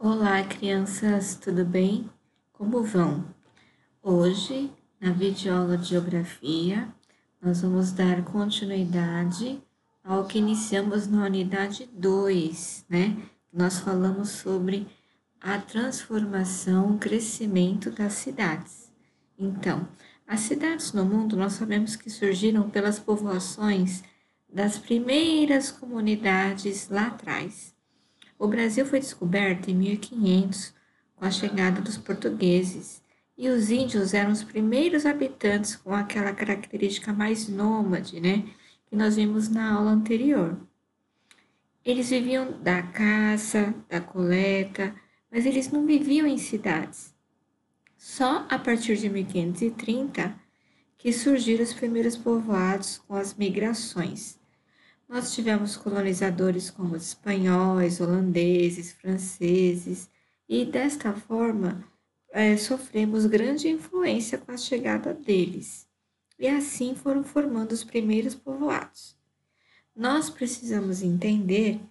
Olá, crianças, tudo bem? Como vão? Hoje, na videoaula de Geografia, nós vamos dar continuidade ao que iniciamos na unidade 2, né? Nós falamos sobre a transformação, o crescimento das cidades. Então, as cidades no mundo, nós sabemos que surgiram pelas povoações das primeiras comunidades lá atrás. O Brasil foi descoberto em 1500, com a chegada dos portugueses, e os índios eram os primeiros habitantes com aquela característica mais nômade, né, que nós vimos na aula anterior. Eles viviam da caça, da coleta, mas eles não viviam em cidades. Só a partir de 1530 que surgiram os primeiros povoados com as migrações. Nós tivemos colonizadores como os espanhóis, holandeses, franceses, e desta forma sofremos grande influência com a chegada deles. E assim foram formando os primeiros povoados. Nós precisamos entender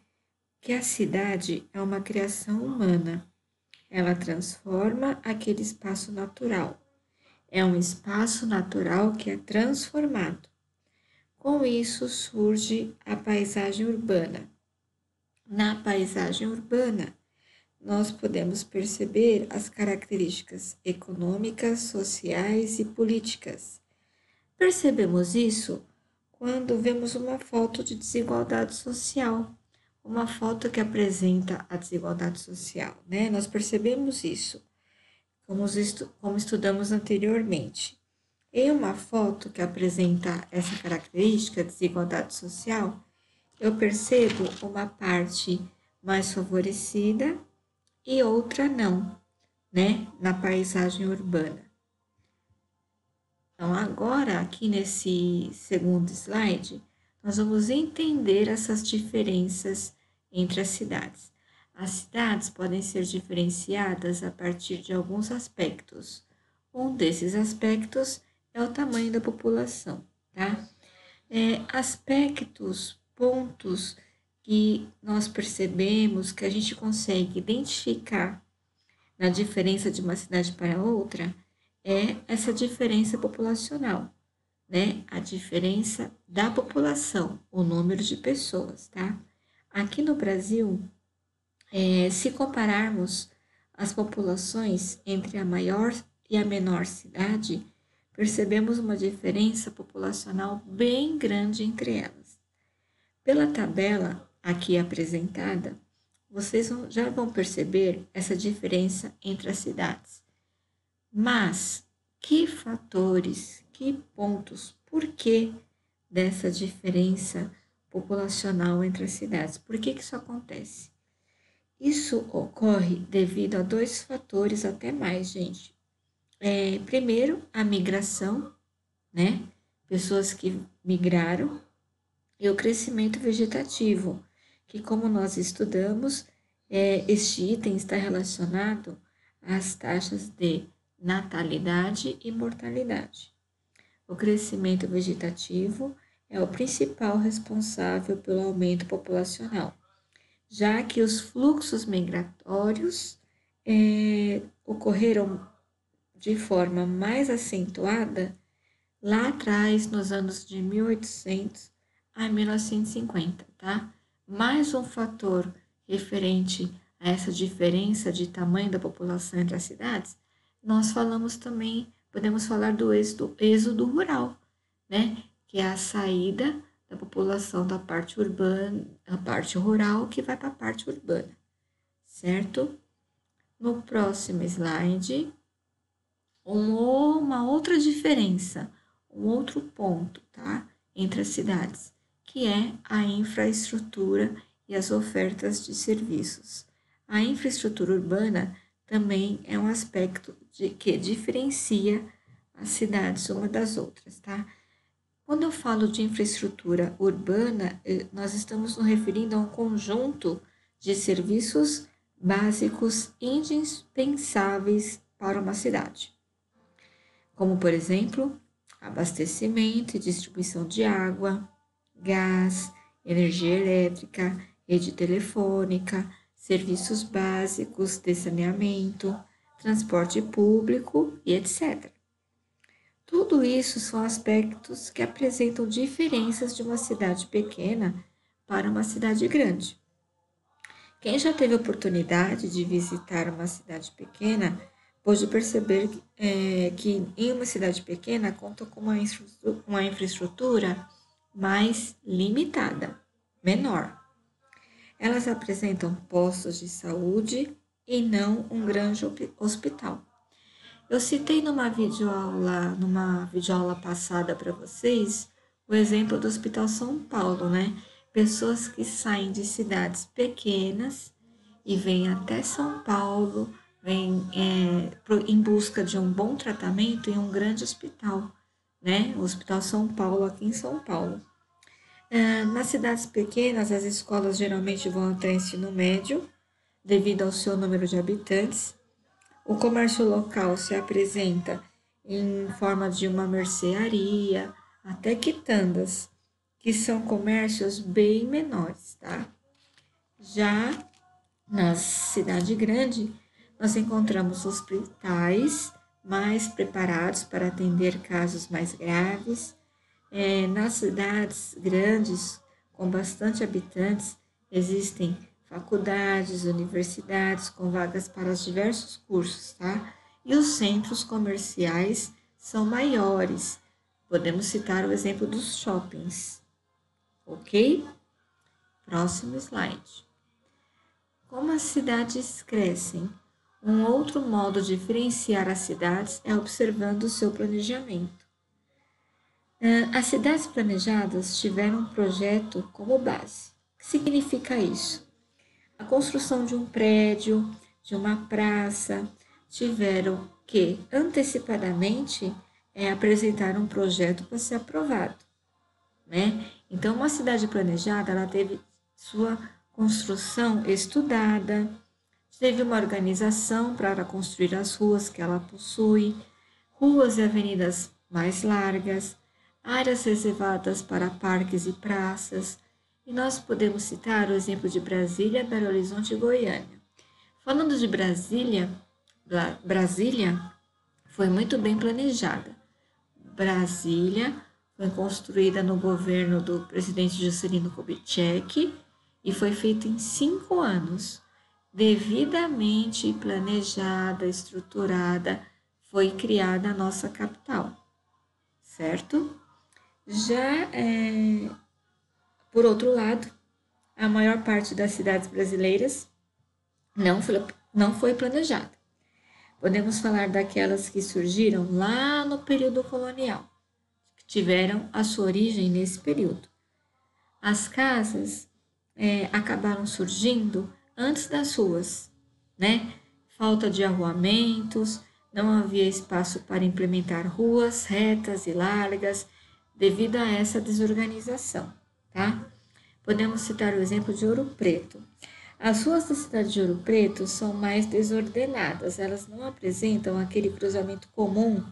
que a cidade é uma criação humana. Ela transforma aquele espaço natural. É um espaço natural que é transformado. Com isso surge a paisagem urbana. Na paisagem urbana, nós podemos perceber as características econômicas, sociais e políticas. Percebemos isso quando vemos uma foto de desigualdade social, uma foto que apresenta a desigualdade social, né? Nós percebemos isso, como estudamos anteriormente. Em uma foto que apresenta essa característica, desigualdade social, eu percebo uma parte mais favorecida e outra não, né, na paisagem urbana. Então, agora, aqui nesse segundo slide, nós vamos entender essas diferenças entre as cidades. As cidades podem ser diferenciadas a partir de alguns aspectos. Um desses aspectos é o tamanho da população, tá? Aspectos, pontos que nós percebemos, que a gente consegue identificar na diferença de uma cidade para outra, é essa diferença populacional, né? A diferença da população, o número de pessoas, tá? Aqui no Brasil, se compararmos as populações entre a maior e a menor cidade, percebemos uma diferença populacional bem grande entre elas. Pela tabela aqui apresentada, vocês já vão perceber essa diferença entre as cidades. Mas que fatores, que pontos, por que dessa diferença populacional entre as cidades? Por que isso acontece? Isso ocorre devido a dois fatores, até mais, gente. Primeiro, a migração, né? Pessoas que migraram, e o crescimento vegetativo, que, como nós estudamos, este item está relacionado às taxas de natalidade e mortalidade. O crescimento vegetativo é o principal responsável pelo aumento populacional, já que os fluxos migratórios ocorreram de forma mais acentuada lá atrás, nos anos de 1800 a 1950, tá? Mais um fator referente a essa diferença de tamanho da população entre as cidades, nós falamos também, podemos falar do êxodo rural, né? Que é a saída da população da parte urbana, da parte rural, que vai para a parte urbana, certo? No próximo slide, uma outra diferença, um outro ponto, tá? Entre as cidades, que é a infraestrutura e as ofertas de serviços. A infraestrutura urbana também é um aspecto que diferencia as cidades uma das outras, tá? Quando eu falo de infraestrutura urbana, nós estamos nos referindo a um conjunto de serviços básicos indispensáveis para uma cidade, como, por exemplo, abastecimento e distribuição de água, gás, energia elétrica, rede telefônica, serviços básicos de saneamento, transporte público e etc. Tudo isso são aspectos que apresentam diferenças de uma cidade pequena para uma cidade grande. Quem já teve a oportunidade de visitar uma cidade pequena pode perceber que em uma cidade pequena conta com uma infraestrutura mais limitada, menor. Elas apresentam postos de saúde e não um grande hospital. Eu citei numa videoaula passada para vocês o exemplo do Hospital São Paulo, né? Pessoas que saem de cidades pequenas e vêm até São Paulo, vêm em busca de um bom tratamento em um grande hospital, né? O Hospital São Paulo, aqui em São Paulo. Nas cidades pequenas, as escolas geralmente vão até ensino médio, devido ao seu número de habitantes. O comércio local se apresenta em forma de uma mercearia, até quitandas, que são comércios bem menores, tá? Já na cidade grande, nós encontramos hospitais mais preparados para atender casos mais graves. Nas cidades grandes, com bastante habitantes, existem faculdades, universidades com vagas para os diversos cursos, tá? E os centros comerciais são maiores. Podemos citar o exemplo dos shoppings, ok? Próximo slide. Como as cidades crescem? Um outro modo de diferenciar as cidades é observando o seu planejamento. As cidades planejadas tiveram um projeto como base. O que significa isso? A construção de um prédio, de uma praça, tiveram que antecipadamente apresentar um projeto para ser aprovado, né? Então, uma cidade planejada, ela teve sua construção estudada, teve uma organização para construir as ruas que ela possui, ruas e avenidas mais largas, áreas reservadas para parques e praças, e nós podemos citar o exemplo de Brasília, Belo Horizonte e Goiânia. Falando de Brasília foi muito bem planejada. Brasília foi construída no governo do presidente Juscelino Kubitschek e foi feita em 5 anos. Devidamente planejada, estruturada, foi criada a nossa capital, certo? Já, por outro lado, a maior parte das cidades brasileiras não foi planejada. Podemos falar daquelas que surgiram lá no período colonial, que tiveram a sua origem nesse período. As casas acabaram surgindo antes das ruas, né? Falta de arruamentos, não havia espaço para implementar ruas retas e largas devido a essa desorganização, tá? Podemos citar o exemplo de Ouro Preto. As ruas da cidade de Ouro Preto são mais desordenadas, elas não apresentam aquele cruzamento comum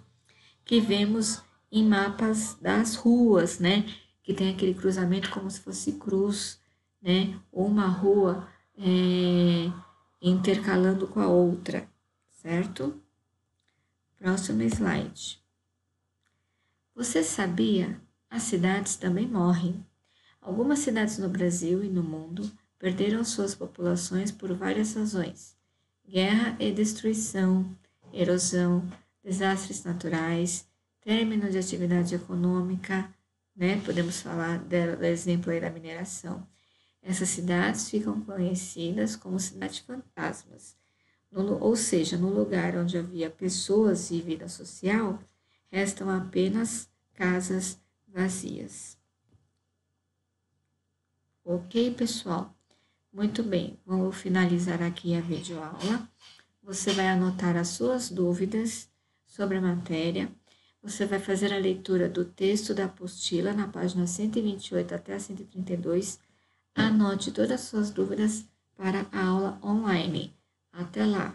que vemos em mapas das ruas, né? Que tem aquele cruzamento como se fosse cruz, né? Ou uma rua intercalando com a outra, certo? Próximo slide. Você sabia? As cidades também morrem. Algumas cidades no Brasil e no mundo perderam suas populações por várias razões: guerra e destruição, erosão, desastres naturais, término de atividade econômica, né? Podemos falar do exemplo aí da mineração. Essas cidades ficam conhecidas como cidades fantasmas, ou seja, no lugar onde havia pessoas e vida social, restam apenas casas vazias. Ok, pessoal? Muito bem, vamos finalizar aqui a videoaula. Você vai anotar as suas dúvidas sobre a matéria. Você vai fazer a leitura do texto da apostila na página 128 até a 132. Anote todas as suas dúvidas para a aula online. Até lá!